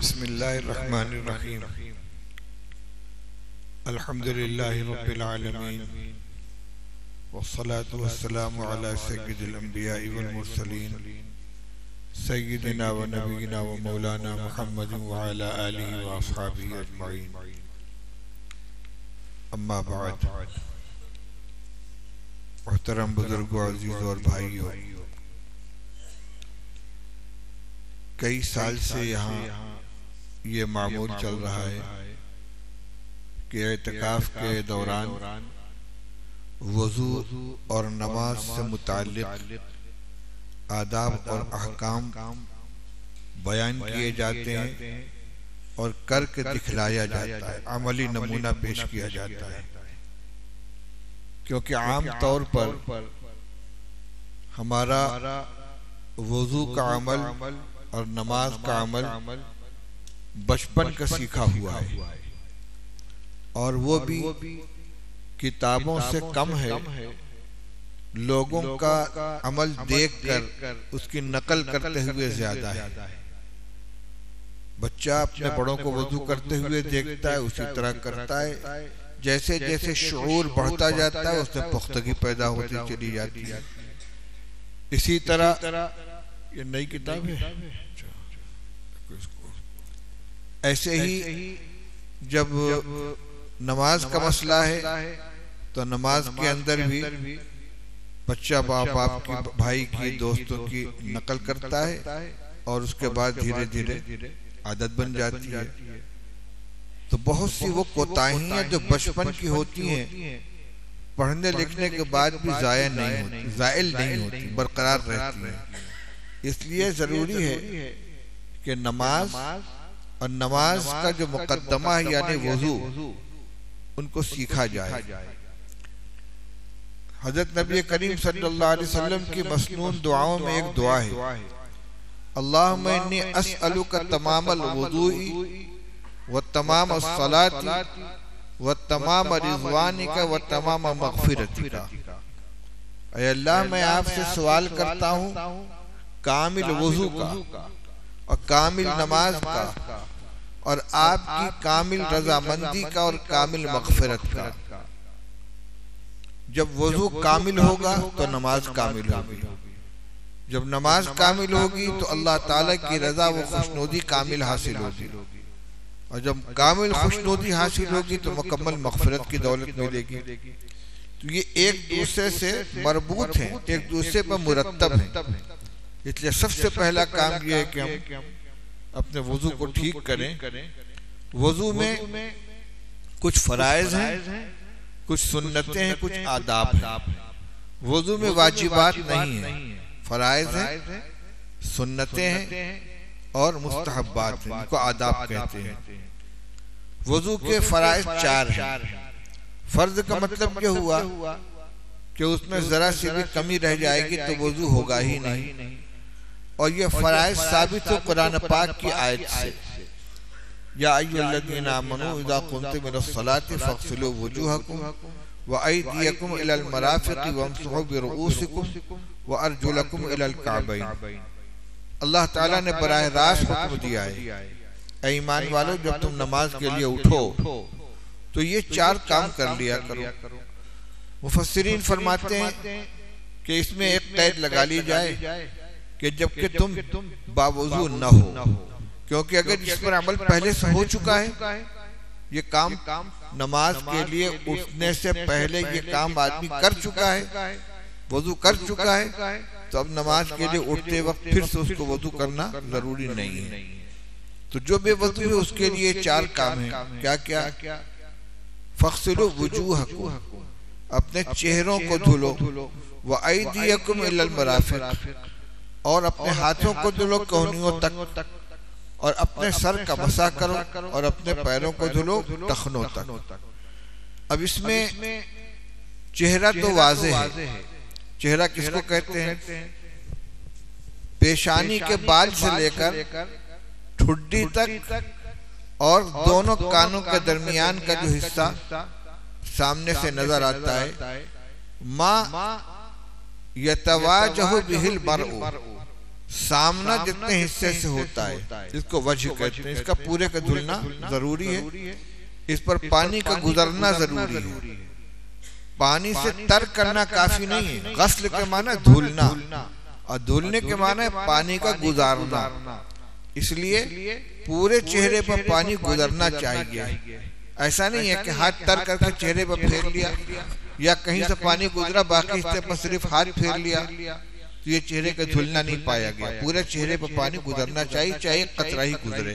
बिस्मिल्लाहिर्रहमानिर्रहीम। अल्हम्दुलिल्लाहि रब्बिल आलमीन वस्सलातु वस्सलामु अला सय्यिदिल अंबिया'i वल मुरसलीन सय्यिदिना व नबीना व मौलाना मुहम्मदिन व अला आलिहि व अस्हाबिहि अजमईन। अम्मा बाद। मुहतरम बुजुर्गों, अजीज़ों और भाइयों, कई साल से यहाँ ये मामूल चल रहा है कि एतकाफ के दौरान वज़ू और नमाज से मुताल्लिक़ आदाब और अहकाम बयान किए जाते हैं और करके दिखलाया जाता है, अमली नमूना पेश किया जाता है। क्योंकि आम तौर पर हमारा वज़ू का अमल और नमाज का अमल बचपन का सीखा हुआ है और वो भी किताबों से कम है। लोगों का अमल देखकर उसकी नकल करते हुए ज्यादा है। बच्चा अपने बड़ों को वज़ू करते हुए देखता है, उसी तरह करता है। जैसे जैसे शऊर बढ़ता जाता है उसमें पुख्तगी पैदा होती चली जाती है। इसी तरह ये नई किताब है। ऐसे ही जब नमाज का मसला है तो नमाज के अंदर भी बच्चा बाप की, भाई की, दोस्तों की नकल करता है और उसके बाद धीरे धीरे आदत बन जाती है। तो बहुत सी वो कोताहियां जो बचपन की होती हैं पढ़ने लिखने के बाद भी ज़ाइल नहीं होती, बरकरार रहती है। इसलिए जरूरी है कि नमाज और नमाज का जो मुकद्दमा है यानी वज़ू, उनको सीखा जाए। हज़रत नबी करीम सल्लल्लाहु अलैहि वसल्लम की मसनून दुआओं में एक दुआ है, अल्लाहुम्मा इन्नी अस्अलुका तमामल वुदूई व तमाम अस्सलाती व तमाम रिज़वानिका व तमाम मग़फ़िरतिका। ऐ अल्लाह, मैं आपसे सवाल करता हूँ कामिल वज़ू का और कामिल नमाज का और आपकी कामिल रजामंदी का और कामिल मग़फ़िरत का। जब वज़ू कामिल होगा तो नमाज कामिल होगी। जब नमाज कामिल होगी तो अल्लाह ताला की रजा व खुशनुदी कामिल हासिल होगी। और जब कामिल खुशनुदी हासिल होगी तो मुकम्मल मग़फ़िरत की दौलत मिलेगी। तो ये एक दूसरे से मरबूत हैं, एक दूसरे पर मुरत्तब हैं। इसलिए सबसे पहला काम यह है कि हम अपने वज़ू को ठीक करें। वज़ू में कुछ फ़राइज़ हैं, कुछ सुन्नतें हैं, कुछ आदाब हैं। वज़ू में वाजिबात नहीं है, फ़राइज़ हैं, सुन्नतें हैं और मुस्तहब्बात हैं, इनको आदाब कहते हैं। वज़ू के फ़राइज़ 4 हैं। फ़र्ज़ का मतलब क्या हुआ कि उसमें ज़रा सी भी कमी रह जाएगी तो वज़ू होगा ही नहीं। और ये फ़राइज़ साबित हो कुरान पाक की आयत से, या अय्युहल्लज़ीना आमनू इज़ा कुंतुम इलस्सलाति फ़ग़सिलू वुजूहकुम व अयदियकुम इलल मराफ़िक़ि वम्सहू बिरुऊसिकुम व अर्जुलकुम इलल कअबैन। अल्लाह ताला ने बराह रास्त हुक्म दिया है, ऐ ईमान वालों, जब तुम नमाज के लिए उठो तो ये 4 काम कर लिया करो। मुफस्सिरीन फरमाते हैं कि इसमें एक कैद लगा ली जाए कि जबकि तुम बावज़ू न हो, क्योंकि अगर इस पर अमल पहले से हो चुका है, ये काम नमाज के लिए उठने से पहले ये काम आदमी कर चुका है, वज़ू कर चुका है, तो अब नमाज के लिए उठते वक्त फिर से उसको वज़ू करना जरूरी नहीं है। तो जो बेवज़ू है उसके लिए 4 काम है। क्या क्या? फ़ग़सिलू वुजूहकुम, अपने चेहरों को धुलो, व अयदियकुम इलल मराफ़िक़, और अपने हाथों को धुलो कोहनियों तक, और अपने सर का मसा करो, और अपने पैरों को धुलो टखनों तक। अब इसमें चेहरा तो वाज़े है। चेहरा किसको कहते हैं? पेशानी के बाल से लेकर ठुड्डी तक और दोनों कानों के दरमियान का जो हिस्सा सामने से नजर आता है, माँ यतवाजहु बिहिल मरउ, सामना जितने हिस्से से होता है इसको वजह कहते हैं। इसका पूरे का धुलना जरूरी है, इस पर पानी का गुजरना जरूरी है। पानी से तर करना काफी नहीं है। गस्ल के माने धुलना और धुलने के माने पानी का गुजारना। इसलिए पूरे चेहरे पर पानी गुजरना चाहिए। ऐसा नहीं है कि हाथ तर करके चेहरे पर फेर लिया या कहीं से पानी गुजरा बाकी हिस्से पर सिर्फ हाथ फेर लिया तो ये चेहरे का धुलना नहीं पाया गया। पूरे चेहरे पर पानी गुजरना चाहिए, चाहे कतरा ही गुजरे।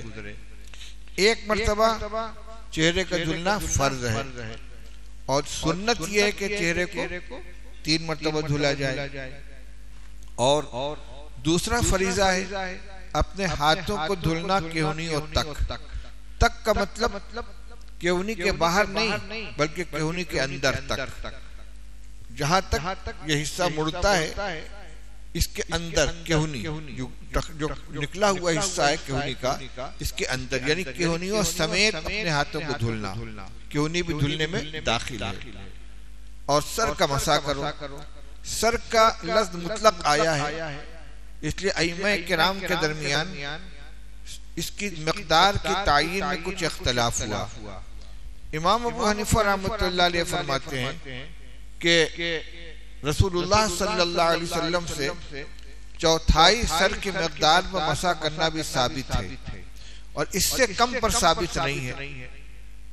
एक मर्तबा चेहरे का धुलना फर्ज है और सुन्नत यह है कि चेहरे को 3 मर्तबा धुला जाए। और दूसरा फरीजा है अपने हाथों को धुलना केहूनी और तक का मतलब केहूनी के बाहर नहीं बल्कि केहूनी के अंदर तक। जहां तक ये हिस्सा मुड़ता है इसके अंदर केहूनी जो निकला हुआ हिस्सा है केहूनी का, इसके अंदर यानी केहूनियों समेत अपने हाथों को धुलना। केहूनी भी धुलने में दाखिल है। और सर का मसा करो। सर का लफ्ज मुतलक आया है, इसलिए अइम्मा किराम के दरमियान इसकी मिक़दार की तायीन में कुछ इख्तिलाफ हुआ। इमाम अबू हनीफा रहमतुल्लाह अलैह फरमाते हैं कि रसूलुल्लाह सल्लल्लाहु अलैहि वसल्लम से चौथाई सर की मिक़दार में मसा करना भी साबित है और इससे कम पर साबित नहीं है।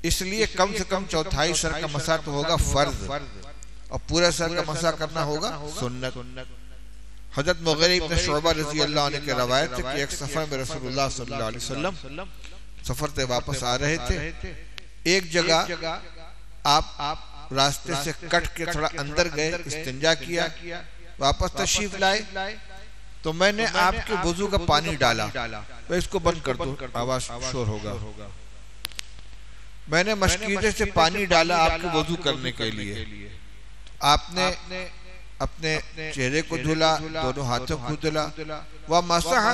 इसलिए कम से कम चौथाई सर का मसा तो होगा फर्ज और पूरा सर का मसा करना होगा सुन्नत। हज़रत मुग़ीरा इब्न शुअबा रज़ी अल्लाह अन्हु की रवायत है कि एक सफर में रसूलुल्लाह सल्लल्लाहु अलैहि वसल्लम सफर से वापस आ रहे थे। एक जगह आप रास्ते से कट के थोड़ा अंदर गए, इस्तिंजा किया, वापस तशरीफ लाए तो मैंने आपके वुजू का पानी डाला। मैं इसको बंद कर दूं, आवाज शोर होगा। मैंने मशकीजे से पानी डाला आपके वुजू करने के लिए। आपने अपने चेहरे को धुला, दोनों हाथों को धुला। वह मसह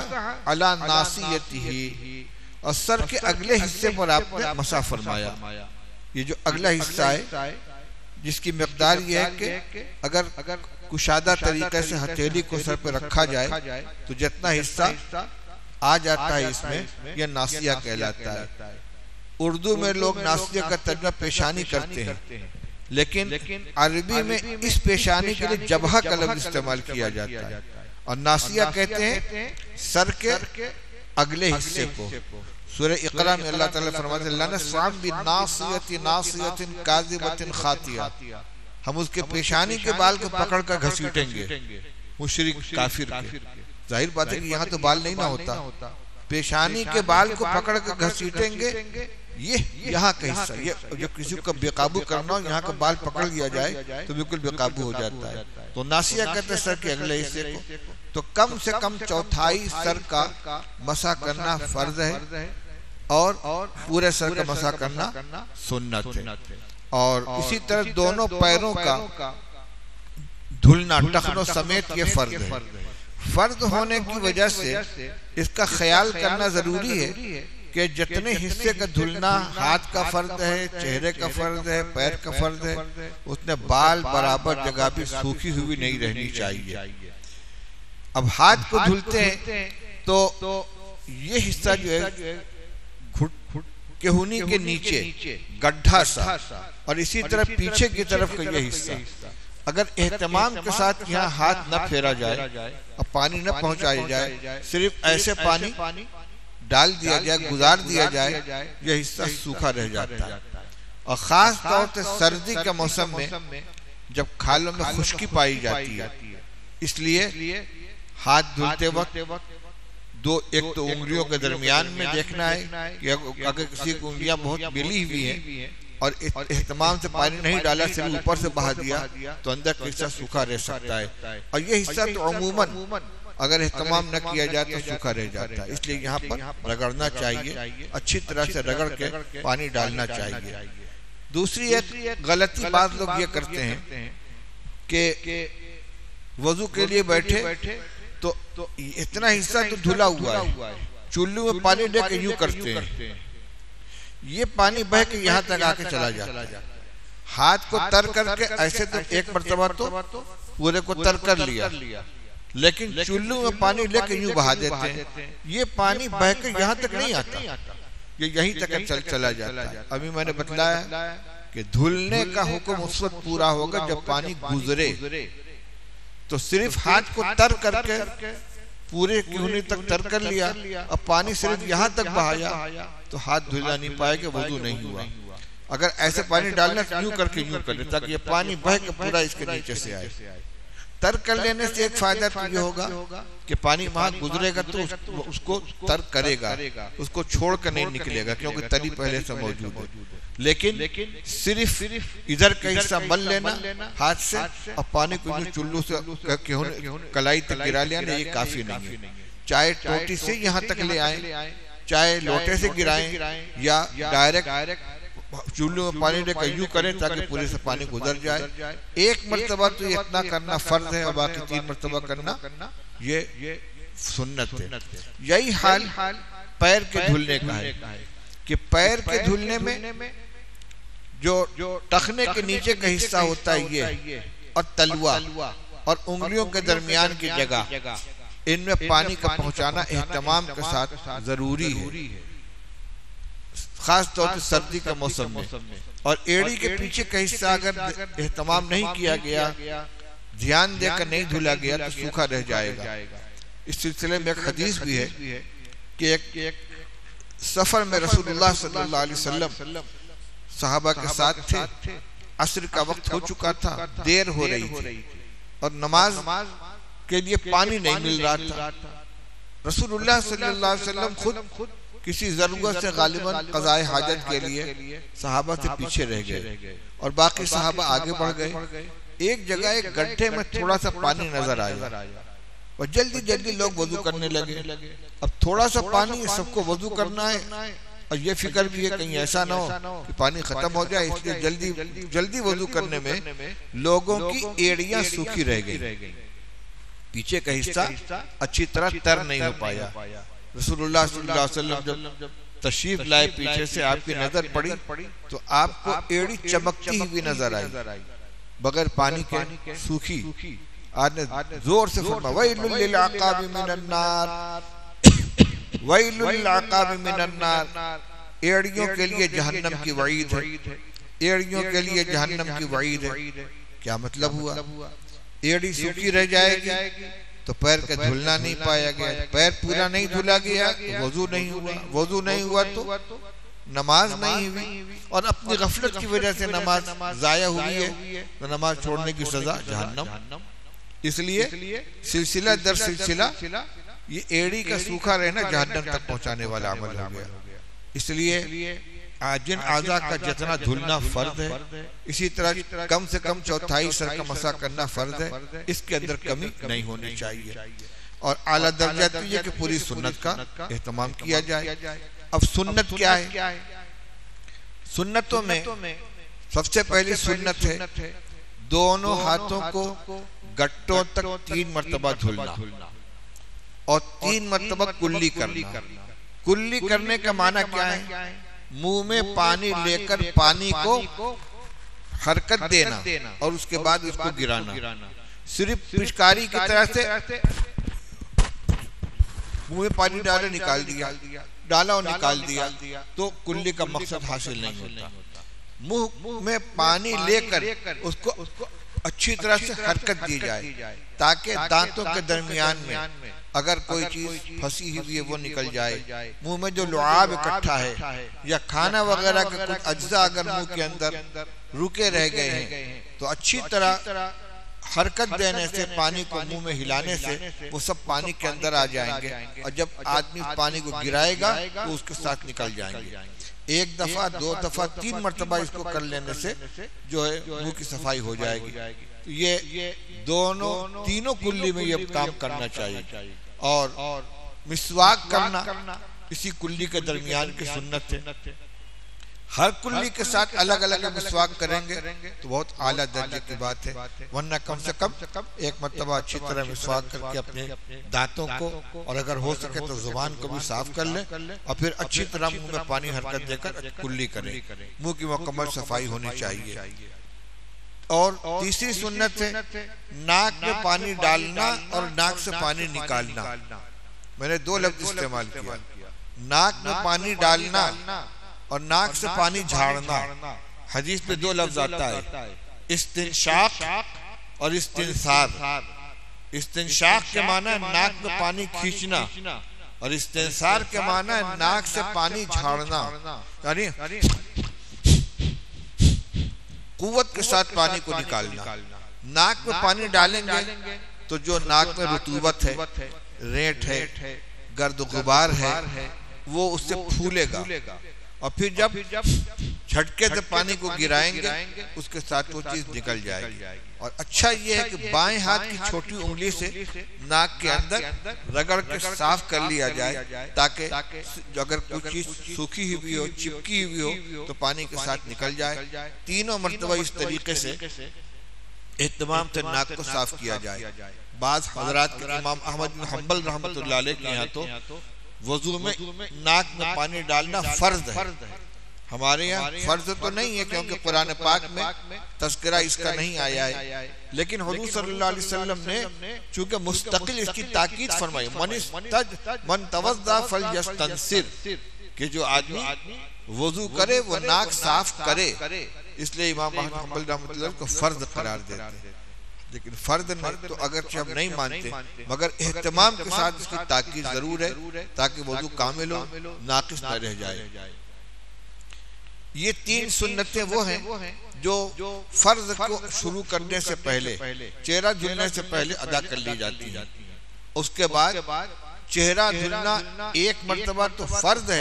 अला नासियतिही और सर के अगले हिस्से पर आपने मसा फरमाया। ये जो अगला हिस्सा है जिसकी मिक़दार ये है कि अगर कुशादा तरीके से हथेली को सर पर रखा जाए तो जितना हिस्सा आ जाता है इसमें यह नासिया कहलाता है। उर्दू में लोग नासिया का तर्जुमा पेशानी करते हैं, लेकिन अरबी में इस पेशानी के लिए जबहा का लफ्ज़ इस्तेमाल किया जाता है और नासिया कहते हैं सर के अगले हिस्से को। सूरह इक़रा में अल्लाह ताला फरमाते हैं लनस्फ़अन बिन्नासियतिन नासियतिन काज़िबतिन खातिया, हम उसके पेशानी के बाल को पकड़ कर घसीटेंगे। मुशरिक काफिर के जाहिर बात है कि यहाँ तो बाल नहीं ना होता, पेशानी के बाल को पकड़ कर घसीटेंगे। ये यहाँ का हिस्सा, ये जब किसी को बेकाबू करना हो यहाँ का बाल पकड़ लिया जाए तो बिल्कुल बेकाबू हो जाता है। तो नासिया कहते हैं सर के अगले हिस्से को। तो कम से कम चौथाई सर का मसा करना फर्ज है और पूरे सर का मसा करना सुन्नत है। और इसी तरह दोनों पैरों का धुलना टखनों समेत ये फर्ज है। फर्ज होने की वजह से इसका ख्याल करना जरूरी है कि जितने हिस्से का धुलना हाथ का फर्ज है, चेहरे का फर्ज है, पैर का फर्ज है, उसने बाल बराबर जगह भी सूखी हुई नहीं रहनी चाहिए। अब हाथ को धुलते हैं तो ये हिस्सा जो है केहूनी के नीचे गड्ढा सा और इसी तरह पीछे की तरफ का ये हिस्सा अगर एहतमाम के साथ यहाँ हाथ न फेरा जाए और पानी न पहुंचाया जाए, सिर्फ ऐसे पानी डाल दिया जाए, गुजार दिया जाए, यह हिस्सा सूखा रह जाता है। और खास तौर से सर्दी के मौसम में जब खालों में खुश्की पाई जाती है, इसलिए हाथ धुलते वक्त एक तो उंगलियों के दरमियान में देखना है कि अगर किसी की उंगलियां बहुत मिली हुई हैं और एहतमाम से पानी नहीं डाला, सिर्फ ऊपर से बहा दिया तो अंदर का हिस्सा सूखा रह सकता है। और ये हिस्सा तो अमूमन अगर एहतमाम न किया जाए तो सूखा रह जाता है। इसलिए यहाँ पर रगड़ना चाहिए, अच्छी तरह से रगड़ के पानी डालना चाहिए। दूसरी एक गलती बात लोग ये करते हैं कि वजू के लिए बैठे तो इतना हिस्सा तो धुला हुआ है, चुल्लू में पानी दे के यूं करते हैं, ये पानी बह के यहाँ तक आके चला जाता है। हाथ को तर करके ऐसे तो एक मर्तबा तो पूरे को तर कर लिया, लेकिन चुल्लू में पानी लेकर यूं बहा देते हैं, ये पानी बहकर यहाँ तक नहीं आता, ये यहीं तक चला जाता है। अभी मैंने बतलाया कि धुलने का हुक्म उस वक्त पूरा होगा जब पानी गुजरे। तो सिर्फ हाथ को तर करके पूरे कोहनी तक तर कर लिया, अब पानी सिर्फ यहाँ तक बहाया तो हाथ धुला नहीं पाएगा, वजू नहीं हुआ। अगर ऐसे पानी डालना तो यूं करके यूं कर ले ताकि ये पानी बह के पूरा इसके नीचे से आए। तर कर लेने से एक फायदा तो ये होगा कि पानी वहां गुजरेगा तो उसको तर करेगा, उसको छोड़ कर नहीं निकलेगा क्योंकि तरी पहले से मौजूद है। लेकिन सिर्फ इधर का हिस्सा मल लेना हाथ से, अब पानी को जो चुल्लू से कलाई तक गिरा लिया, ये काफी नहीं है। चाहे टोटी से यहाँ तक ले आए, चाहे लोटे से गिराएं या डायरेक्ट चुल्लू में पानी लेकर यूं करें ताकि पूरे से पानी गुजर जाए। एक मर्तबा तो ये इतना करना फर्ज है और बाकी 3 मर्तबा करना ये सुन्नत है। यही हाल पैर के धुलने का है कि पैर के धुलने में जो टखने के नीचे का हिस्सा होता है ये और तलवा और उंगलियों के दरमियान की जगह, इनमें पानी का पहुंचाना एहतमाम के साथ जरूरी है, खास तौर से सर्दी के मौसम में। और एड़ी के पीछे का हिस्सा अगर एहतमाम नहीं किया गया, ध्यान देकर नहीं धुला गया तो सूखा रह जाएगा। इस सिलसिले में एक हदीस भी है कि एक सफर में रसूलुल्लाह सल्लल्लाहु अलैहि वसल्लम सहाबा के साथ थे, असर का वक्त हो चुका था, देर हो रही थी और नमाज के लिए पानी नहीं मिल रहा था। रसूलुल्लाह सल्लल्लाहु अलैहि वसल्लम खुद किसी जरूरत से गालिबन क़ज़ाए हाजत के लिए सहाबा से पीछे रह गए और बाकी सहाबा आगे बढ़ गए। एक जगह एक गड्ढे में थोड़ा सा पानी नजर आया और जल्दी जल्दी लोग वजू करने लगे। अब थोड़ा सा पानी, सबको वजू करना है और ये फिक्र भी है कहीं ऐसा ना हो कि पानी खत्म हो जाए, इसलिए जल्दी वजू करने में लोगों की एड़ियां सूखी रह गई, पीछे का हिस्सा अच्छी तरह तर नहीं हो पाया। रसूलुल्लाह सल्लल्लाहु अलैहि वसल्लम जब तशरीफ लाए, पीछे से आपकी नजर पड़ी तो आपको एड़ी चमकती हुई नजर आई, बगैर पानी के सूखी। आपने जोर से फरमाया वैलुल लिल अक़ाबि मिनन नार, वैलुल लिल अक़ाबि मिनन नार, एड़ियों के लिए जहन्नम की वईद है, एड़ियों के लिए जहन्नम की वईद है। क्या मतलब हुआ? एड़ी सूखी रह जाएगी तो पैर का धुलना नहीं पाया गया, पैर पूरा नहीं धुला गया तो वजू नहीं हुआ, वजू नहीं हुआ तो नमाज नहीं हुई और अपनी गफलत की वजह से नमाज जाया हुई है तो नमाज छोड़ने की सजा जहन्नम। इसलिए सिलसिला दर सिलसिला ये एड़ी का सूखा रहना जहन्नम तक पहुंचाने वाला अमल हो गया। इसलिए जिन आज़ा का जितना धुलना फर्ज है, इसी तरह कम से कम चौथाई सर का मसा करना फर्ज है, इसके अंदर कमी नहीं होनी चाहिए। और आला दर्जा तो ये कि पूरी सुन्नत का एहतमाम किया जाए। अब सुन्नत क्या है? सुन्नतों में सबसे पहली सुन्नत है दोनों हाथों को गट्टों तक 3 मरतबा धुलना और 3 मरतबा कुल्ली करना। कुल्ली करने का माना क्या है? मुंह में पानी लेकर पानी को हरकत देना और उसके बाद उसको गिराना। सिर्फ पिचकारी की तरह से मुंह में पानी डाले निकाल दिया, डाला और निकाल दिया तो कुल्ली का मकसद हासिल नहीं होता। मुंह में पानी लेकर उसको अच्छी तरह से हरकत दी जाए ताकि दांतों के दरमियान में अगर कोई चीज फंसी हुई है वो निकल जाए। मुंह में जो लुआब इकट्ठा है या खाना वगैरह के कुछ अज्जा अगर मुंह के अंदर रुके रह गए हैं तो अच्छी तरह हरकत देने से, पानी को मुंह में हिलाने से वो सब पानी के अंदर आ जाएंगे और जब आदमी पानी को गिराएगा तो उसके साथ निकल जाएंगे। 1 दफा 2 दफा 3 मरतबा इसको कर लेने से जो है मुंह की सफाई हो जाएगी। तो ये तीनों कुल्ली में ये काम करना चाहिए। और मिसवाक करना इसी कुल्ली के दरमियान की सुन्नत है। हर कुल्ली के साथ अलग अलग मिसवाक करेंगे तो बहुत आला दर्जे की बात है, वरना कम से कम 1 मरतबा अच्छी तरह मिसवाक करके अपने दांतों को और अगर हो सके तो जुबान को भी साफ कर ले और फिर अच्छी तरह मुंह में पानी हरकत देकर कुल्ली करें। मुंह की मुकम्मल सफाई होनी चाहिए। और तीसरी सुन्नत है नाक में पानी डालना और नाक से पानी निकालना। मैंने दो लफ्ज इस्तेमाल किया, नाक में पानी डालना और नाक से पानी झाड़ना। हदीस में दो लफ्ज आता है, इस्तिंशाक और इस्तिंसार। इस्तिंशाक के माना है नाक में पानी खींचना और इस्तिंसार के माना है नाक से पानी झाड़ना, यानी कुव्वत के साथ पानी को निकालना। नाक में पानी डालेंगे तो जो नाक में रुतूबत है, रेत है, गर्द गुबार है, वो उससे फूलेगा और फिर जब झटके से पानी को गिराएंगे उसके साथ वो चीज निकल जाएगी। और अच्छा ये है कि बाएं हाथ की छोटी उंगली से नाक के अंदर रगड़ के साफ कर लिया जाए, ताकि अगर कोई चीज सूखी हुई हो, चिपकी हुई हो तो पानी के साथ निकल जाए। तीनों मर्तबा इस तरीके से एहतमाम से नाक को साफ किया जाए। बाज़ हज़रात के इमाम अहमद बिन हंबल रहमतुल्लाह अलैह के यहाँ तो वजू में नाक में पानी डालना फर्ज है। हमारे यहाँ फर्ज तो नहीं है, क्योंकि कुरान पाक में तज़किरा इसका नहीं आया है, लेकिन हुज़ूर सल्लल्लाहु अलैहि वसल्लम ने चूंकि मुस्तकिल इसकी ताकीद फरमाई, मन तवज़्ज़ा फलयस्तंसिर, कि जो आदमी वजू करे वो नाक साफ करे। इसलिए इमाम अहमद हंबल रहमतुल्लाह को फर्ज करार देते हैं। लेकिन फर्ज नहीं तो अगर हम नहीं मानते, मगर एहतमाम के साथ इसकी ताकीद जरूर है ताकि वजू कामिल हो, नाकिस न रह जाए। ये तीन सुन्नतें वो हैं जो फर्ज को शुरू करने से पहले, चेहरा धुलने से पहले अदा कर ली जाती है। उसके बाद चेहरा धुलना एक मर्तबा तो फर्ज है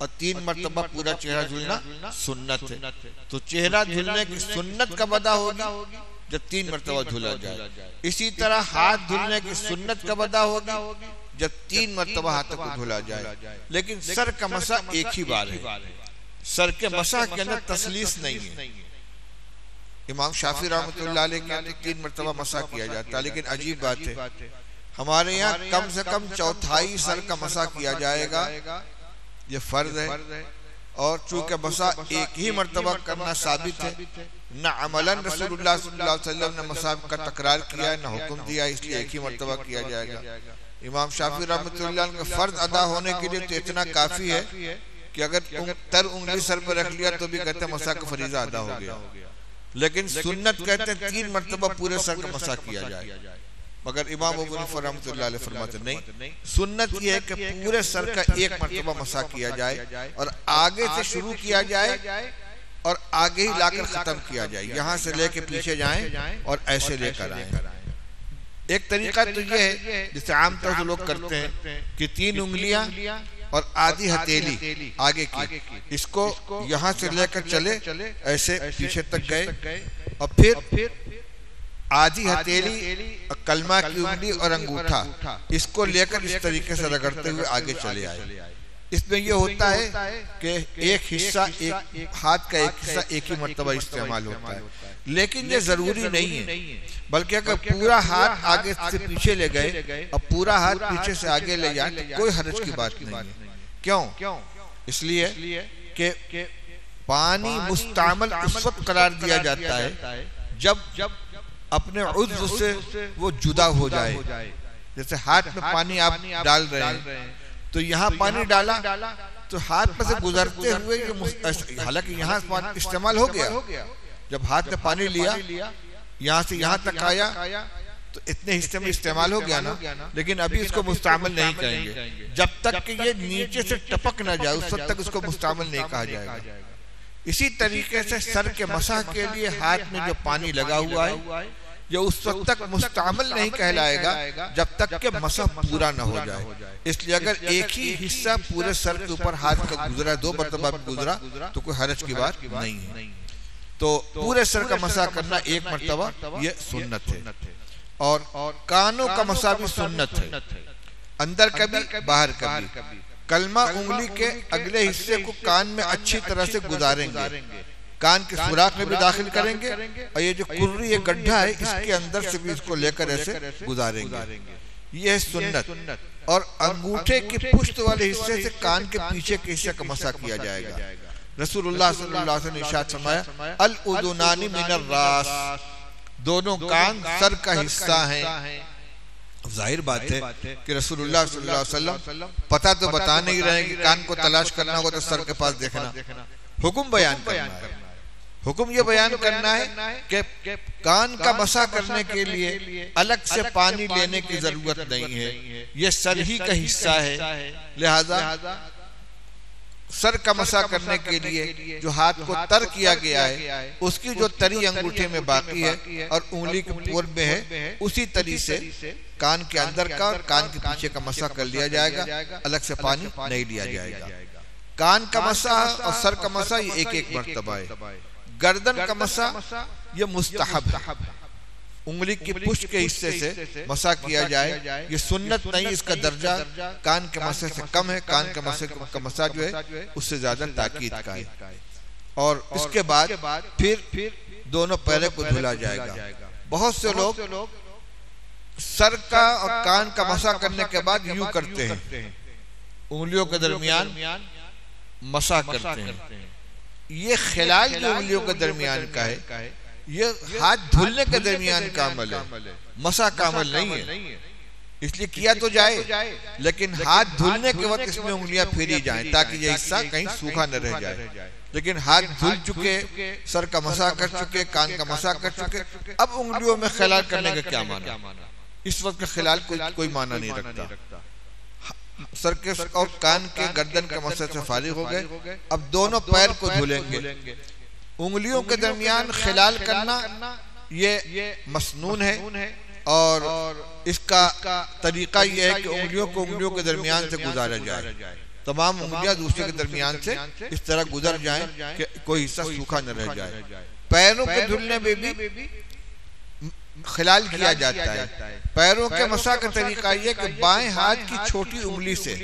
और 3 मर्तबा पूरा चेहरा धुलना सुन्नत है। तो चेहरा धुलने की सुन्नत कब अदा होगी? जब 3 मर्तबा धुला जाए। इसी तरह हाथ धुलने की सुन्नत कब अदा होगी? जब 3 मर्तबा हाथों को धुला जाए। लेकिन सर का मसा एक ही बार है, सर के मसा के अंदर तसलीस नहीं है। इमाम शाफी रहमतुल्लाह अलैह के अंदर 3 मर्तबा मसा किया जाता है, लेकिन अजीब बात है हमारे यहाँ कम से कम चौथाई सर का मसा किया जाएगा, ये फर्ज है। और चूंकि मसा एक ही मर्तबा करना साबित है, न अमलन रसूलुल्लाह सल्लल्लाहु अलैहि वसल्लम ने मसा का तकरार किया है, न हुक्म दिया, इसलिए एक ही मर्तबा किया जाएगा। इमाम शाफी रहमतुल्लाह अलैह का फर्ज अदा होने के लिए तो इतना काफी है कि अगर तर उंगली सर पर रख लिया तो भी कहते हैं मसा का फरीजा अदा हो गया। लेकिन सुन्नत कहते हैं 3 मर्तबा पूरे सर का मसा किया जाए। मगर इमाम अबू हनीफा रहमतुल्लाह अलैह फरमाते नहीं, सुन्नत यह है कि पूरे सर का 1 मर्तबा मसा किया जाए और आगे से शुरू किया जाए और आगे ही लाकर खत्म किया जाए, यहाँ से लेके पीछे जाएं और ऐसे लेकर आए। एक तरीका तो यह है जिसे आमतौर से लोग करते हैं कि 3 उंगलियां और आधी हथेली आगे की, इसको यहाँ से लेकर चले ऐसे पीछे तक गए और फिर आधी हथेली, कलमा की उंगली और अंगूठा, इसको लेकर इस तरीके से रगड़ते हुए आगे चले आए। इसमें यह होता है कि एक हिस्सा, एक हाथ का एक हिस्सा एक ही मर्तबा इस्तेमाल होता है, लेकिन ये जरूरी नहीं है। बल्कि अगर पूरा हाथ आगे से पीछे ले गए और पूरा हाथ पीछे से आगे ले जाए तो कोई हर्ज की बात नहीं है। क्यों? इसलिए कि पानी मुस्तामल उस वक्त करार दिया जाता है जब अपने उज़्व से वो जुदा हो जाए। जैसे हाथ में पानी आप डाल रहे हैं तो यहाँ पानी डाला तो हाथ में से गुजरते हुए, हालांकि यहाँ इस्तेमाल हो गया, जब हाथ में पानी लिया यहाँ से यहाँ तक आया तो इतने हिस्से में इस्तेमाल हो गया ना, लेकिन अभी इसको मुस्तामिल नहीं कहेंगे जब तक कि ये नीचे से टपक ना जाए, उस वक्त तक इसको मुस्तामिल नहीं कहा जाएगा। इसी तरीके से सर के मसाह के लिए हाथ में जो पानी लगा हुआ है ये उस वक्त तक मुस्तामिल नहीं कहलाएगा जब तक कि मसा पूरा न हो जाए। इसलिए अगर एक ही हिस्सा पूरे सर के ऊपर हाथ का गुजरा, 2 मरतबा गुजरा, तो कोई हरज की बात नहीं है। तो पूरे सर का मसा करना 1 मरतबा ये सुन्नत है। और कानों का मसा भी सुन्नत है, अंदर कभी बाहर कभी। कलमा उंगली के अगले हिस्से को कान में अच्छी तरह से गुजारेंगे, कान के सुराख में भी दाखिल करेंगे और ये जो कुर्री ये गड्ढा है इसके अंदर से भी इसको लेकर ऐसे गुजारेंगे। ये है सुन्नत। और अंगूठे के पुष्ट वाले हिस्से से कान के पीछे के हिस्से का मसा किया जाएगा। रसूलुल्लाह सल्लल्लाहु अलैहि वसल्लम ने इरशाद फरमाया अल उदुनानी मिनर रास, दोनों कान सर का हिस्सा हैं। जाहिर बात है कि रसूलुल्लाह सल्लल्लाहु अलैहि वसल्लम पता तो बता नहीं रहे कि कान को तलाश करना होगा तो सर के पास देखना, हुक्म बयान करना है। हुक्म ये बयान करना है कि कान का मसा करने के लिए अलग से पानी लेने की जरूरत नहीं है, ये सर ही का हिस्सा है। लिहाजा सर का मसा करने के लिए जो हाथ को तर किया गया है उसकी जो तरी अंगूठे में बाकी है और उंगली के पूर्व में है, उसी तरी से कान के अंदर का और कान के पीछे का मसा कर लिया जाएगा, अलग से पानी नहीं लिया जाएगा। कान का मसा और सर का मसा ये एक एक मर्तबा है। गर्दन का मसा ये मुस्तहब है, उंगली की पुष्ट के हिस्से से मसा किया जाए, ये सुन्नत नहीं, इसका दर्जा कान के मसे से कम है। कान के मसे का मसा जो है उससे ज्यादा ताकीद का है। और इसके बाद फिर दोनों पैरों को धुला जाएगा। बहुत से लोग सर का और कान का मसा करने के बाद यूं करते हैं, उंगलियों के दरमियान मसा करते हैं। ये खिलाल जो उंगलियों के दरमियान का है ये हाथ धुलने के दरमियान का अमल है, मसा का अमल नहीं है। इसलिए किया तो जाए लेकिन हाथ धुलने के वक्त इसमें उंगलियां फेरी जाएं ताकि ये हिस्सा कहीं सूखा न रह जाए। लेकिन हाथ धुल चुके, सर का मसा कर चुके, कान का मसा कर चुके, अब उंगलियों में खिलाल करने का क्या माना? इस वक्त खिलाल कोई माना नहीं रखता। सर के और कान के गर्दन के मसे से फारिग हो गए। अब दोनों पैर को धुलेंगे। उंगलियों के दरमियान खिलाल करना ये मसनून है और इसका तरीका यह है कि उंगलियों को उंगलियों के दरमियान से गुजारा जाए। तमाम उंगलियां दूसरे के दरमियान से इस तरह गुजर जाएं कि कोई हिस्सा सूखा न रह जाए। पैरों के धुलने में भी खिलाल किया जाता है। पैरों के मसा का तरीका यह कि बाएं हाथ की छोटी उंगली से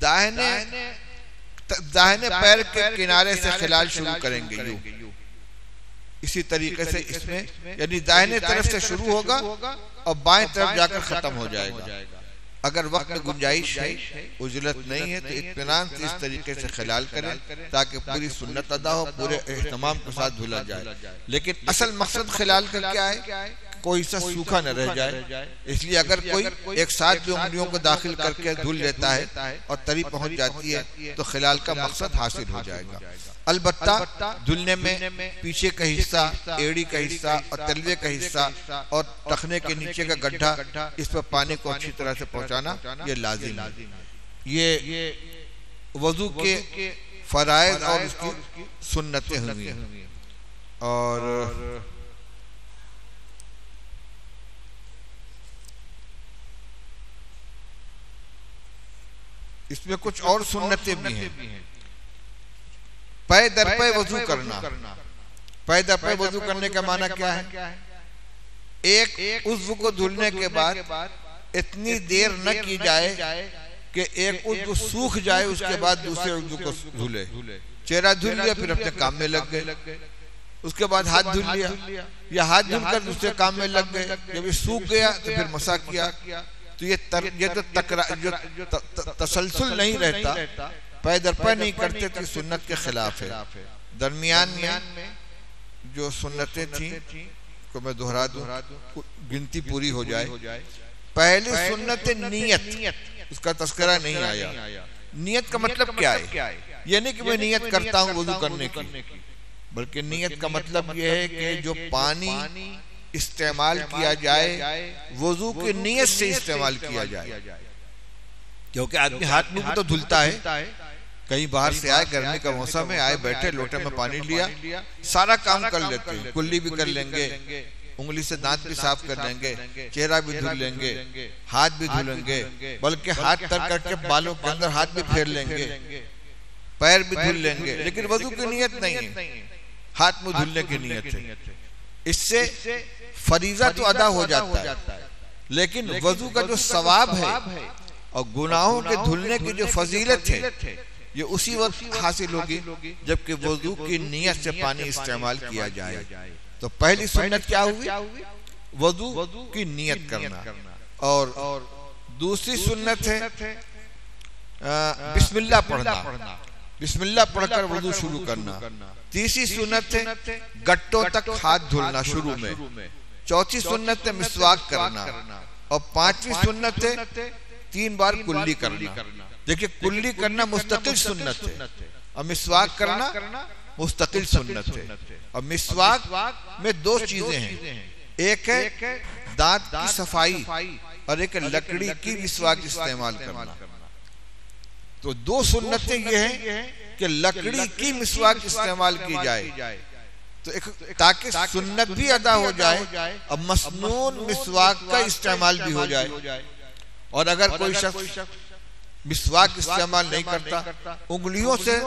दाहिने पैर के किनारे से खिलाल शुरू करेंगे यूं। इसी तरीके से इसमें यानी दाहिने तरफ से शुरू होगा और बाएं तरफ जाकर खत्म हो जाएगा। अगर वक्त में गुंजाइश है, उजलत नहीं है, तो इत्मीनान से इस तरीके से खिलाल करें ताकि पूरी सुन्नत अदा हो, पूरे एहतमाम के साथ धुला जाए। लेकिन असल मकसद खिलाल का क्या है? कोई हिस्सा सूखा न रह जाए। इसलिए अगर कोई एक साथ भी उंगलियों को दाखिल करके धुल लेता है और तरी पहुंच जाती है तो खिलाल का मकसद हासिल हो जाएगा। अलबत्ता धुलने में पीछे का हिस्सा, एड़ी का हिस्सा और तलवे का हिस्सा और टखने के नीचे का गड्ढा, इस पर पानी को अच्छी तरह से पहुंचाना ये लाजिम है। ये वजू के फराइज और उसकी सुन्नतें हुई हैं। और इसमें कुछ और सुन्नतें भी हैं। पै दर पै वजू करना। पै दर पै वजू करने का माना क्या है? एक उज़्व को धुलने के बाद इतनी देर न की जाए कि एक उज़्व सूख जाए, उसके बाद दूसरे उज़्व को धुले। चेहरा धुल लिया फिर अपने काम में लग गए, उसके बाद हाथ धुल लिया या हाथ धुलकर दूसरे काम में लग गए। जब ये सूख गया तो फिर मसा किया। तो ये तो तसलसल नहीं रहता, पै दर पै नहीं करते तो सुन्नत के खिलाफ है। दरमियान में जो सुन्नतें थी को मैं दोहरा दूं, गिनती पूरी हो जाए। पहली सुन्नत नियत, उसका तस्करा नहीं आया। नियत का मतलब क्या है? ये नहीं कि मैं नियत करता हूँ वजू करने की, बल्कि नियत का मतलब यह है कि जो पानी इस्तेमाल किया जाए वजू की नियत से इस्तेमाल किया जाए। क्योंकि आदमी हाथ मुंह तो धुलता है, कहीं बाहर से आए, गर्मी का मौसम है, आए बैठे लोटे में पानी लिया, सारा काम कर लेते हैं। कुल्ली भी कर लेंगे, उंगली से दांत भी साफ कर लेंगे, चेहरा भी धुल लेंगे, हाथ भी धुलेंगे, बल्कि हाथ तर करके बालों के अंदर हाथ भी फेर लेंगे, पैर भी धुल लेंगे, लेकिन वजू की नियत नहीं है, हाथ मुंह धुलने की नियत है। इससे फरीजा तो अदा हो जाता है, लेकिन वजू का जो सवाब है और गुनाहों के धुलने की जो फजीलत है ये उसी वक्त हासिल होगी जबकि वजू की नियत से पानी इस्तेमाल किया जाए। तो पहली सुन्नत क्या हुई? वजू की नियत करना। और दूसरी सुन्नत है बिस्मिल्लाह पढ़ना। बिस्मिल्लाह पढ़कर वुजू शुरू करना। तीसरी सुन्नत है गट्टों तक हाथ धुलना शुरू में। चौथी सुन्नत है मिसवाक करना। और पांचवी सुन्नत है 3 बार कुल्ली करना। देखिए कुल्ली करना मुस्तकिल सुन्नत है और मिसवाक करना मुस्तकिल सुन्नत है। और मिसवाक में 2 चीजें हैं, एक है दांत की सफाई और एक लकड़ी की मिसवाक इस्तेमाल करना। तो 2 सुन्नतें ये हैं कि लकड़ी की मिसवाक इस्तेमाल की जाए तो ताकि सुन्नत भी अदा हो जाए और मसनून मिसवाक का इस्तेमाल भी हो जाए। और अगर कोई शख्स मिसवाक इस्तेमाल नहीं करता, उंगलियों से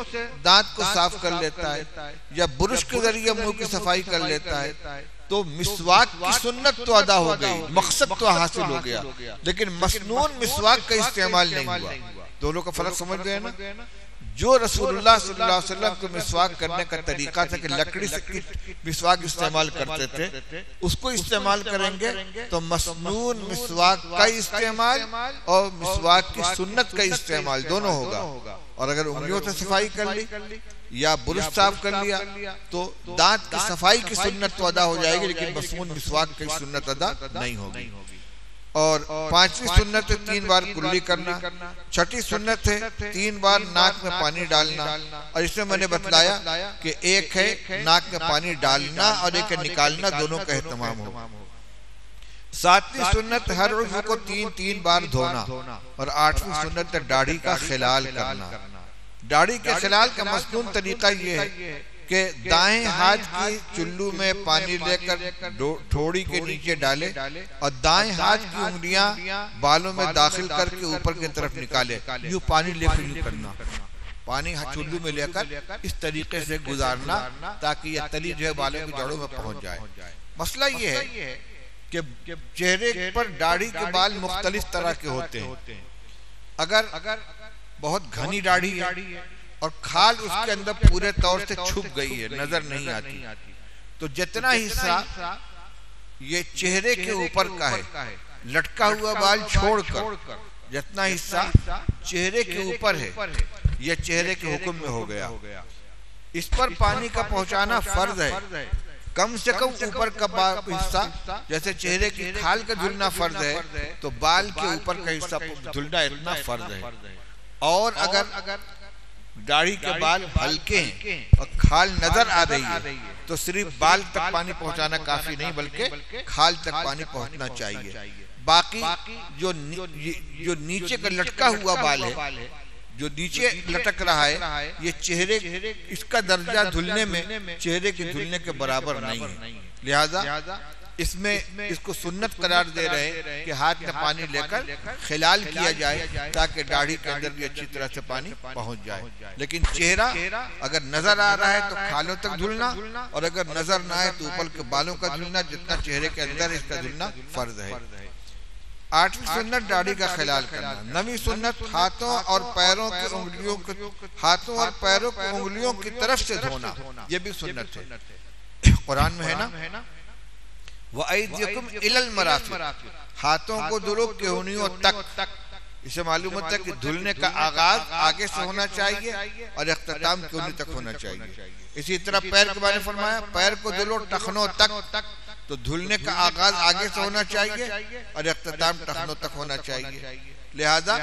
दांत को साफ कर लेता है या बुरुश के जरिए मुंह की सफाई कर लेता है, तो मिसवाक की सुन्नत तो अदा हो गई, मकसद तो हासिल हो गया, लेकिन मसनून मिसवाक का इस्तेमाल नहीं हुआ। दोनों का फर्क समझ गए ना। जो रसूलुल्लाह सल्लल्लाहु अलैहि वसल्लम को मिसवाक करने का तरीका था कि लकड़ी से मिसवाक इस्तेमाल करते थे, उसको इस्तेमाल करेंगे तो मसनून मिसवाक का इस्तेमाल और मिसवाक की सुन्नत का इस्तेमाल दोनों होगा। और अगर उंगलियों से सफाई कर ली या बुरुश साफ कर लिया तो दांत की सफाई की सुन्नत तो अदा हो जाएगी, लेकिन मसनून मिसवाक की सुन्नत अदा नहीं होगी। और पांचवी सुन्नत है 3 बार कुल्ली करना। छठी सुन्नत है 3 बार नाक में पानी डालना। और इसमें मैंने बतलाया कि एक है नाक में पानी डालना और एक है निकालना, दोनों का एहतमाम हो। 7वीं सुन्नत हर उज़्व को 3-3 बार धोना। और 8वीं सुन्नत है दाढ़ी का खिलाल करना। दाढ़ी के खिलाल का मसनून तरीका ये है कि दाएं हाथ की चुल्लू में पानी लेकर ठोड़ी के नीचे डाले और दाएं हाथ की उंगलियां बालों में दाखिल करके ऊपर की तरफ निकाले। यूं पानी लेकर यूं करना, पानी चुल्लू में लेकर इस तरीके से गुजारना ताकि यह तली जो है बालों की जड़ों में पहुंच जाए। मसला ये है कि चेहरे पर दाढ़ी के बाल मुख्तलिफ तरह के होते हैं। अगर बहुत घनी दाढ़ी है और खाल उसके अंदर पूरे तौर से छुप गई है, नजर नहीं आती, तो जितना हिस्सा ये चेहरे के ऊपर का है, लटका हुआ बाल छोड़कर जितना हिस्सा चेहरे के ऊपर है, ये चेहरे के हुक्म में हो गया। इस पर पानी का पहुंचाना फर्ज है। कम से कम ऊपर का हिस्सा, जैसे चेहरे की खाल का धुलना फर्ज है, तो बाल के ऊपर का हिस्सा धुलना इतना फर्ज है। और अगर दाढ़ी के बाल हल्के हैं और खाल नजर आ रही है तो सिर्फ बाल तक पानी पहुंचाना काफी नहीं, बल्कि खाल तक पानी पहुंचना चाहिए। बाकी जो नीचे का लटका हुआ बाल है, जो नीचे लटक रहा है, ये चेहरे इसका दर्जा धुलने में चेहरे के धुलने के बराबर नहीं है। लिहाजा इसमें इसको सुन्नत करार दे रहे हैं कि हाथ में पानी लेकर खिलाल किया जाए ताकि दाढ़ी के अंदर भी अच्छी तरह से पानी पहुंच जाए। लेकिन चेहरा अगर नजर आ रहा है तो खालों तक धुलना, और अगर नजर ना आए तो ऊपर के बालों का धुलना, जितना चेहरे के अंदर इसका धुलना फर्ज है। 8वीं सुन्नत दाढ़ी का खिलाल करना। 9वीं सुन्नत हाथों और पैरों की उंगलियों को, हाथों और पैरों को उंगलियों की तरफ से धोना, यह भी सुन्नत है। कुरान में है ना, वअयदिकुम इलल मराफिक, हाथों को धुलो केहूनियों तक। इसे मालूम होता है कि धुलने का आगाज आगे से होना चाहिए और इख्तिताम केहूनी तक होना चाहिए। इसी तरह पैर के बारे में फरमाया, पैर को धुलो टखनों तक, तो धुलने का आगाज आगे से होना चाहिए और इख्तिताम टखनों तक होना चाहिए। लिहाजा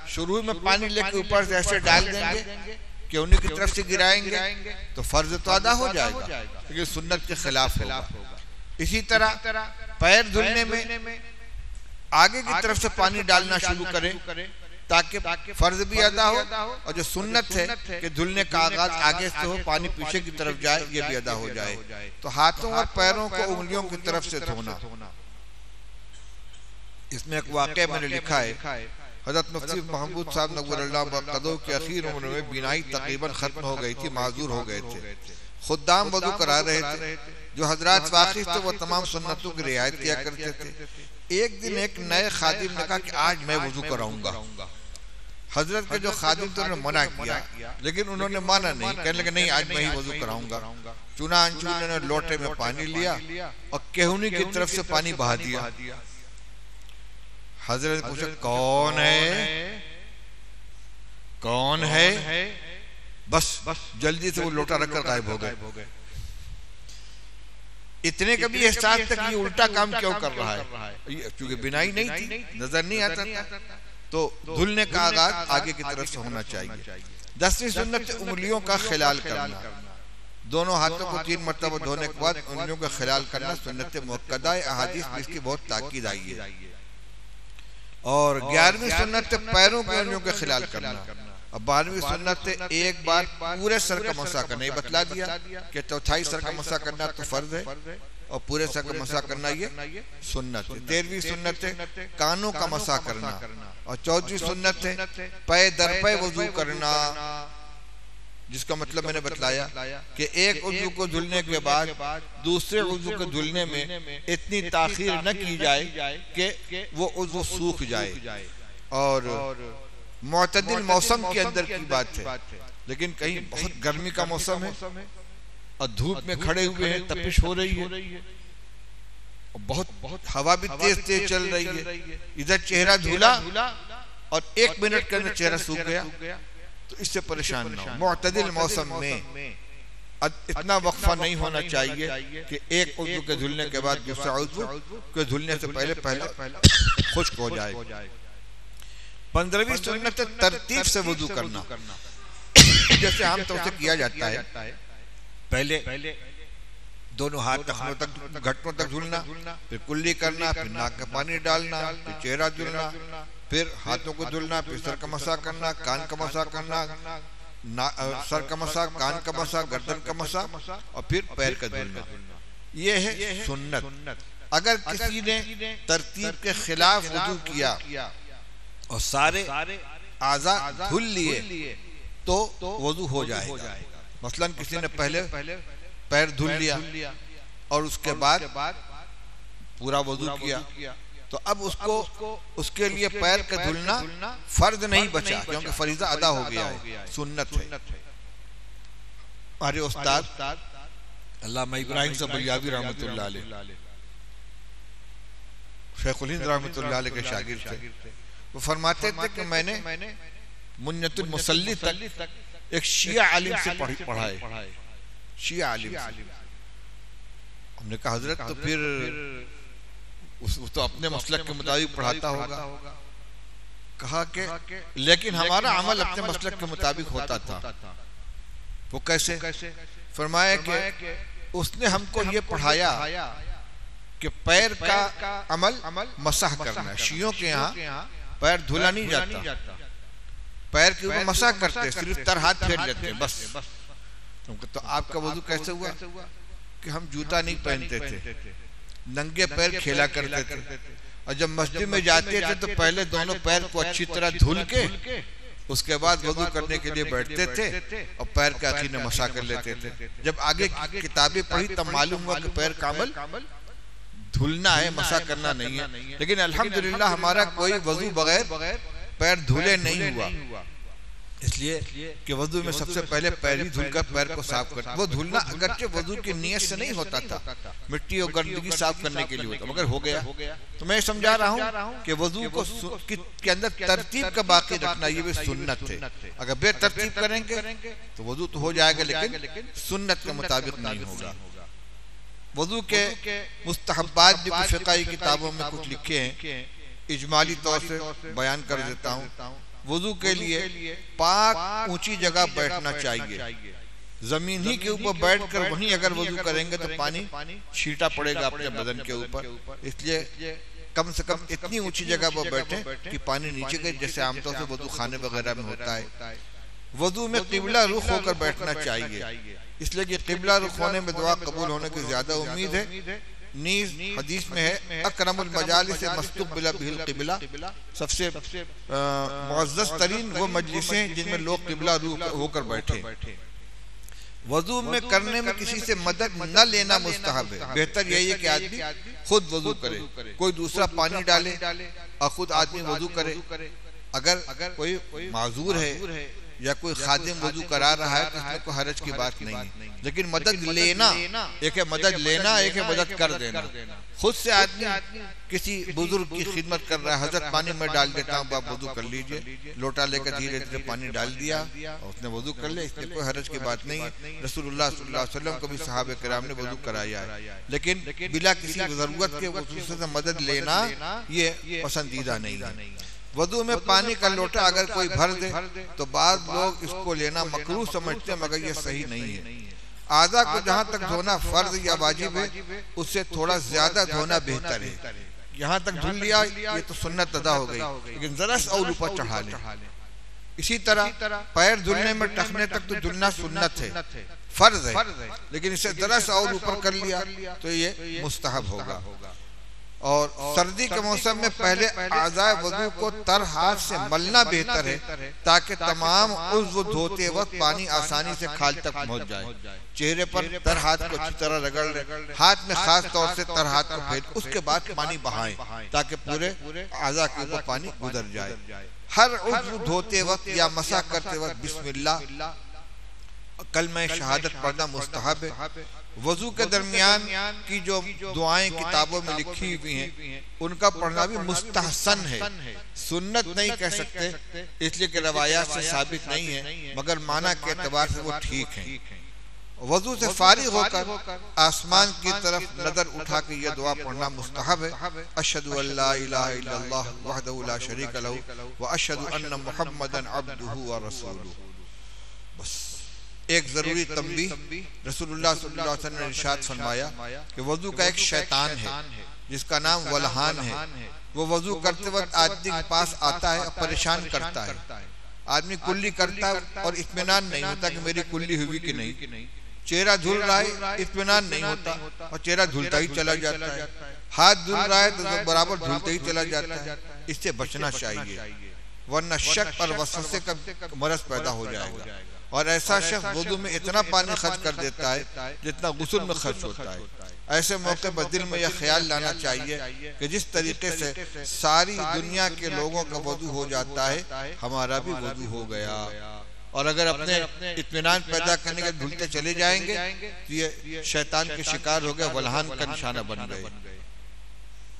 शुरू में पानी लेकर ऊपर से ऐसे डाल देंगे, केहूनी की तरफ से गिराएंगे तो फर्ज तो अदा हो जाएगा, लेकिन सुन्नत के खिलाफ होगा। इसी तरह पैर धुलने में आगे की तरफ से पानी डालना शुरू करें ताकि फर्ज भी अदा हो, और जो सुन्नत है कि धुलने का आगाज आगे से हो, पानी पीछे की तरफ जाए, ये भी अदा हो जाए। तो हाथों और पैरों को उंगलियों की तरफ से धोना। इसमें एक वाक़या मैंने लिखा है, हज़रत मुफ्ती महमूद साहब नव्वरल्लाह बक़दो की आखिर उम्र में बीनाई तकरीबन खत्म हो गई थी, माजूर हो गए थे। खुद्दाम वज़ू करा रहे थे, जो हजरात वाकिफ थे वो तमाम सुन्नतों की रियायत किया करते थे। एक दिन एक नए खादिम ने कहा कि आज मैं वज़ू कराऊंगा। हजरत के जो खादिम थे उन्होंने मना किया, लेकिन उन्होंने माना नहीं, कहने लगे नहीं आज मैं ही वज़ू कराऊंगा। चुनांचू उन्होंने लोटे में पानी लिया और केहूनी की तरफ से पानी बहा दिया। हजरत पूछा कौन है, कौन है? बस जल्दी से वो लोटा रखकर गायब हो गए। इतने कभी एहसास तक ये उल्टा काम क्यों कर रहा है, क्योंकि बिनाई नहीं थी, नजर नहीं आता था। तो धुलने का आगाज आगे की तरफ से होना चाहिए। 10वीं सुन्नत से उंगलियों का खिलाल करना, दोनों हाथों को 3 मरतबा धोने के बाद उंगलियों का खिलाल करना सुन्नत मुअक्कदा है, अहादीस में इसकी बहुत ताकीद आई है। और 11वीं सुन्नत से पैरों की उंगलियों का खिलाल करना। अब 12वीं सुन्नत से एक बार पूरे सर का मसा करना, ये बतला दिया कि चौथाई सर का मसा करना तो फर्ज है और पूरे सर का मसा करना ये सुन्नत है। 13वीं सुन्नत है कानों का मसा करना और 14वीं सुन्नत है पै दर पै वजू करना, जिसका मतलब मैंने बतलाया कि एक उज़ू को धुलने के बाद दूसरे उज़ू को धुलने में इतनी ताखीर न की जाए कि वो उज़ू सूख जाए। और मुअतदिल मौसम के अंदर की बात है, लेकिन कहीं बहुत गर्मी का मौसम है और धूप में खड़े हुए हैं, तपिश हो रही है और बहुत हवा भी तेज तेज चल रही है, इधर चेहरा धुला और 1 मिनट के अंदर चेहरा सूख गया, तो इससे परेशान ना हो। मुअतदिल मौसम में इतना वक्फा नहीं होना चाहिए कि एक उज़ू के धुलने के बाद दूसरा उज़ू के धुलने से पहले खुश्क हो जाए। 15वीं सुन्नत तरतीब से वुज़ू करना, जैसे आमतौर से किया जाता है। पहले दोनों हाथ टखनों तक घुटनों तक धुलना, फिर कुल्ली करना, फिर नाक का पानी डालना, फिर चेहरा धुलना, फिर हाथों को धुलना, फिर सर का मसा करना, कान का मसा करना, सर का मसा, कान का मसा, गर्दन का मसा और फिर पैर का धुलना। ये है सुन्नत। अगर किसी ने तरतीब के खिलाफ वुज़ू किया और सारे आज़ा धुल लिए तो वुज़ू हो जाएगा। मसलन किसी ने पहले पैर धुल लिया और उसके बाद पूरा वुज़ू किया, तो अब उसके लिए पैर का धुलना फर्ज नहीं बचा, क्योंकि फरीज़ा अदा हो गया है, सुन्नत है। हमारे उस्ताद अल्लामा इब्राहिम सबलियावी रहमतुल्लाह अलैह, शेखुल हिंद रहमतुल्लाह अलैह के शागिर्द थे। वो फरमाते थे कि मैंने मुन्नतुल मुसल्ली तक एक शिया आलिम से पढ़ा है, शिया आलिम से। हमने कहा हजरत तो फिर तो अपने मसलक के मुताबिक पढ़ाता होगा। कहा कि लेकिन हमारा अमल अपने मसलक के मुताबिक होता था। वो कैसे? फरमाया कि उसने हमको ये पढ़ाया कि पैर का अमल मसाह करना है। शियों के यहाँ पैर धुला नहीं जाता, पैर के ऊपर मसाह करते, सिर्फ तर हाथ फेर लेते हैं बस। तो आपका वजू कैसे हुआ कि हम जूता नहीं पहनते थे, नंगे पैर खेला करते थे, और जब मस्जिद में जाते थे तो पहले दोनों पैर को अच्छी तरह धुल के उसके बाद वजू करने के लिए बैठते थे और पैर के आखिर में मसा कर लेते थे। जब आगे किताबें पढ़ी तब मालूम हुआ कि पैर का अमल धुलना है, मसा करना नहीं है। लेकिन अल्हम्दुलिल्लाह हमारा कोई वजू बगैर पैर धुले नहीं हुआ, इसलिए कि वजू में सबसे पहले पैर ही धुलकर पैर को साफ करना। वो धुलना अगरचे वजू की नियत से नहीं होता था, मिट्टी और गंदगी साफ करने के लिए होता, मगर हो गया। तो मैं समझा रहा हूँ कि वजू को के अंदर तरतीब का बाकी रखना ये भी सुन्नत है। अगर बेतरतीब करेंगे तो वजू तो हो जाएगा, लेकिन सुन्नत के मुताबिक नहीं होगा। वजू के मुस्तहब्बात भी कुछ फिक़ही किताबों में कुछ लिखे हैं, इजमाली तौर से बयान कर देता हूँ। वुज़ू के लिए पाक ऊंची जगह बैठना चाहिए, जमीन ही के ऊपर बैठकर वहीं अगर वुज़ू करेंगे तो पानी छींटा पड़ेगा अपने बदन के ऊपर। इसलिए कम से कम इतनी ऊंची जगह पर बैठे कि पानी नीचे गिरे, जैसे आमतौर से वुज़ू खाने वगैरह में होता है। वुज़ू में क़िबला रुख होकर बैठना चाहिए, इसलिए कि क़िबला रुख होने में दुआ कबूल होने की ज्यादा उम्मीद है। नीज हदीस में है अकरमुल मजालिस मस्तुक़बिला बिहिल क़िबला, सबसे मुअज़्ज़ज़ तरीन वो मजलिसें जिनमें लोग क़िबला रुख होकर बैठे। वजू में करने में किसी से मदद न लेना मुस्तहब है। बेहतर यही है कि आदमी खुद वजू करे, कोई दूसरा पानी डाले और खुद आदमी वजू करे। अगर कोई माजूर है या कोई खादिम वजू करा रहा है तो इसमें कोई हरज की बात नहीं है। लेकिन मदद लेना, एक है मदद लेना, एक है मदद कर देना। खुद से आदमी किसी बुजुर्ग की खिदमत कर रहा है, हजरत पानी में डाल देता हूँ, आप वजू कर लीजिए, लोटा लेकर धीरे धीरे पानी डाल दिया और उसने वजू कर लिया, इसमें कोई हरज की बात नहीं है। रसूलुल्लाह सल्लल्लाहु अलैहि वसल्लम को भी सहाबे किराम ने वजू कराया है, लेकिन बिला किसी जरूरत के दूसरे से मदद लेना ये पसंदीदा नहीं है। वजू में पानी का लोटा अगर कोई भर दे तो बाद लोग इसको लेना मकरूह समझते हैं, मगर ये सही नहीं है। आज़ा को जहाँ तक धोना फर्ज या वाजिब है, उससे थोड़ा ज्यादा धोना बेहतर है। यहाँ तक धुल लिया ये तो सुन्नत अदा हो गई, लेकिन जरा सा और ऊपर चढ़ा ले। इसी तरह पैर धुलने में टखने तक तो धुलना सुन्नत है, फर्ज है, लेकिन इसे जरा सा और ऊपर कर लिया तो ये मुस्तहब होगा। और सर्दी के मौसम में पहले आज़ाए वजू को तर हाथ से मलना बेहतर है, ताकि तमाम उज़्व धोते वक्त पानी आसानी से खाल तक पहुंच जाए। चेहरे पर तर हाथ को अच्छी तरह रगड़ ले, हाथ में खास तौर से तर हाथ को फेर, उसके बाद पानी बहाएं ताकि पूरे आज़ा के ऊपर पानी गुजर जाए। हर उज़्व धोते वक्त या मसा करते वक्त बिस्मिल्लाह कलमा शहादत पढ़ना मुस्तहब है। वजू के दरमियान की जो दुआएं किताबों में लिखी हुई हैं उनका पढ़ना भी मुस्तहसन है, सुन्नत नहीं कह सकते इसलिए कि रवायात से साबित नहीं है, मगर माना के एतबार से वो ठीक है। वजू से फारिग होकर आसमान की तरफ नजर उठा के यह दुआ पढ़ना मुस्तहब है। अशहदु अल्ला इलाहा इल्लल्लाह वहदहु ला शरीक लहु व अशहदु अन्ना मुहम्मदन अब्दुहु व रसूलुहु। बस एक जरूरी तंबी, रसूलुल्लाह सल्लल्लाहु अलैहि वसल्लम ने इरशाद फरमाया कि वजू का एक शैतान है जिसका नाम वलहान है। वो वजू करते वक्त आदमी के पास आता है और परेशान करता है। आदमी कुल्ली करता है और इत्मीनान नहीं होता कि मेरी कुल्ली हुई कि नहीं। चेहरा धुल रहा है, इत्मीनान नहीं होता और चेहरा धुलता ही चला जाता है। हाथ धुल रहा है तो बराबर धुलते ही चला जाता है। इससे बचना चाहिए, वरना शक और वसवसे का मरज पैदा हो जाएगा। और ऐसा शख्स वुदू में इतना पानी खर्च कर देता है जितना गुस्ल में खर्च होता है। ऐसे मौके पर दिल में यह ख्याल लाना चाहिए कि जिस तरीके से सारी दुनिया के लोगों का वुदू हो जाता है, हमारा भी वुदू हो गया। और अगर अपने इत्मीनान पैदा करने के भूलते चले जाएंगे तो ये शैतान के शिकार हो गए, वलहान का निशाना बन गए।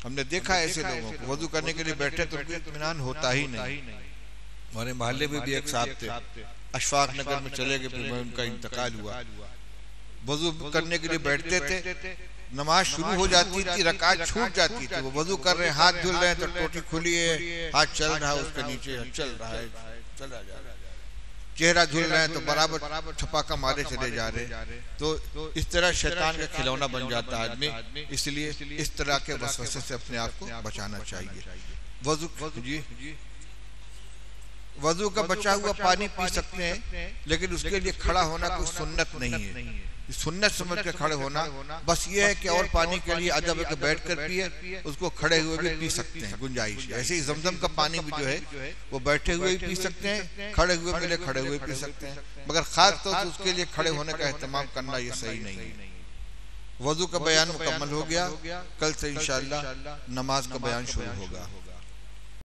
हमने देखा ऐसे लोगों को वुदू करने के लिए बैठे तो उनको इत्मीनान होता ही नहीं। हमारे मोहल्ले में भी एक साहब थे, अशफाक नगर में चले गए, फिर उनका इंतकाल हुआ। वजू करने के लिए बैठते थे, नमाज शुरू हो जाती थी, रकात छूट जाती थी, वो वजू कर रहे हैं, हाथ धुल रहे हैं तो टोटी खुली है, हाथ चल रहा है, उसके नीचे चल रहा है, चला जा रहा है, चेहरा धुल रहे हैं तो बराबर छपाका मारे चले जा रहे। तो इस तरह शैतान का खिलौना बन जाता है आदमी। इसलिए इस तरह के वसवसे से अपने आप को बचाना चाहिए। वजू जी वजू का बचा हुआ पानी पी सकते हैं, लेकिन उसके लिए खड़ा होना कोई सुन्नत नहीं है। सुन्नत समझ के खड़े होना बस ये है कि और पानी के लिए अदब के बैठ कर पिए, उसको खड़े हुए भी पी सकते हैं, गुंजाइश है। ऐसे ही जमजम का पानी भी जो है वो बैठे हुए भी पी सकते हैं, खड़े हुए मिले खड़े हुए पी सकते हैं, मगर खास तौर से उसके लिए खड़े होने का एहतमाम करना ये सही नहीं है। वजू का बयान मुकम्मल हो गया, कल से इंशाअल्लाह नमाज का बयान शुरू होगा।